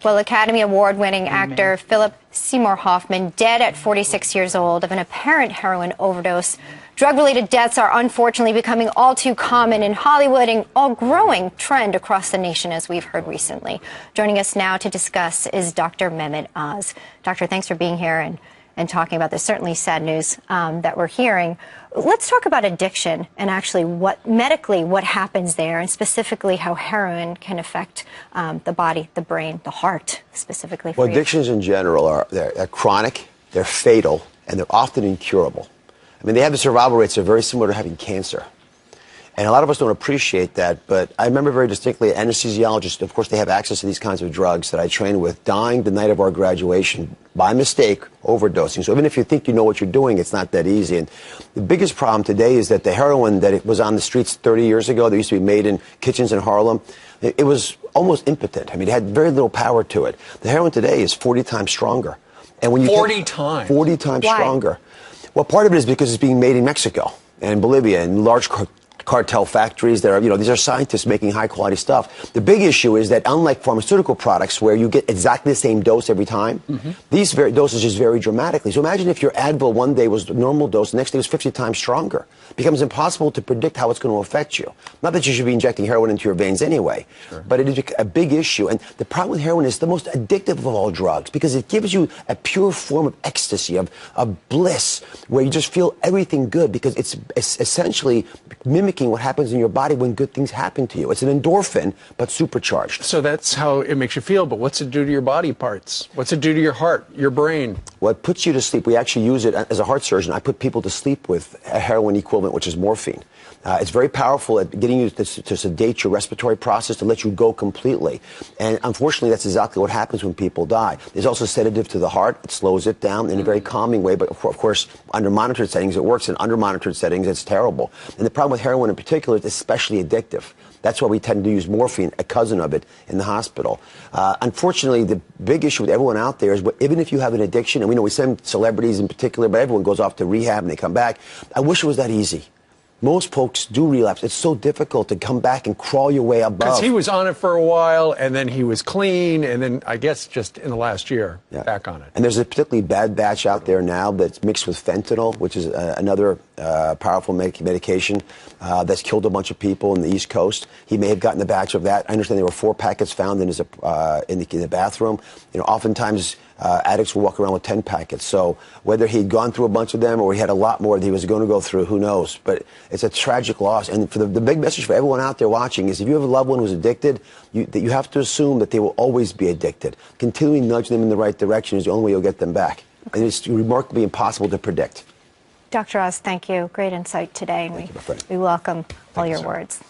Well, Academy Award-winning actor Philip Seymour Hoffman dead at 46 years old of an apparent heroin overdose. Drug-related deaths are unfortunately becoming all too common in Hollywood and a growing trend across the nation, as we've heard recently. Joining us now to discuss is Dr. Mehmet Oz. Doctor, thanks for being here and talking about this certainly sad news that we're hearing. Let's talk about addiction and actually medically what happens there, and specifically how heroin can affect the body, the brain, the heart, specifically for Well, addictions in general they're chronic, they're fatal, and they're often incurable. I mean, they have the survival rates that are very similar to having cancer. And a lot of us don't appreciate that, but I remember very distinctly anesthesiologists, of course, they have access to these kinds of drugs that I trained with, dying the night of our graduation by mistake, overdosing. So even if you think you know what you're doing, it's not that easy. And the biggest problem today is that the heroin that it was on the streets 30 years ago, that used to be made in kitchens in Harlem, it was almost impotent. I mean, it had very little power to it. The heroin today is 40 times stronger. And when you 40 times? 40 times Why? stronger. Well, part of it is because it's being made in Mexico and Bolivia and large cartel factories that are, these are scientists making high quality stuff. The big issue is that unlike pharmaceutical products where you get exactly the same dose every time, these dosages vary dramatically. So imagine if your Advil one day was the normal dose, the next day was 50 times stronger. It becomes impossible to predict how it's going to affect you. Not that you should be injecting heroin into your veins anyway, but it is a big issue. And the problem with heroin is the most addictive of all drugs because it gives you a pure form of ecstasy, of bliss, where you just feel everything good because it's essentially mimicking what happens in your body when good things happen to you. It's an endorphin, but supercharged. So that's how it makes you feel, but what's it do to your body parts? What's it do to your heart, your brain? Well, it puts you to sleep. We actually use it as a heart surgeon. I put people to sleep with a heroin equivalent, which is morphine. It's very powerful at getting you to sedate your respiratory process, to let you go completely. And unfortunately, that's exactly what happens when people die. There's also sedative to the heart. It slows it down in a very calming way. But of course, under monitored settings, it works. In under monitored settings, it's terrible. And the problem with heroin in particular is it's especially addictive. That's why we tend to use morphine, a cousin of it, in the hospital. Unfortunately, the big issue with everyone out there is even if you have an addiction, and we send celebrities in particular, but everyone goes off to rehab and they come back. I wish it was that easy. Most folks do relapse. It's so difficult to come back and crawl your way above. Because he was on it for a while, and then he was clean, and then I guess just in the last year, back on it. And there's a particularly bad batch out there now that's mixed with fentanyl, which is another powerful medication that's killed a bunch of people in the East Coast. He may have gotten a batch of that. I understand there were 4 packets found in the bathroom. Oftentimes addicts will walk around with 10 packets. So whether he'd gone through a bunch of them or he had a lot more that he was going to go through, who knows? But it's a tragic loss. And for the big message for everyone out there watching is if you have a loved one who's addicted, you have to assume that they will always be addicted. Continuing nudge them in the right direction is the only way you'll get them back. And it's remarkably impossible to predict. Dr. Oz, thank you. Great insight today. Thank you, my friend. We welcome all your words.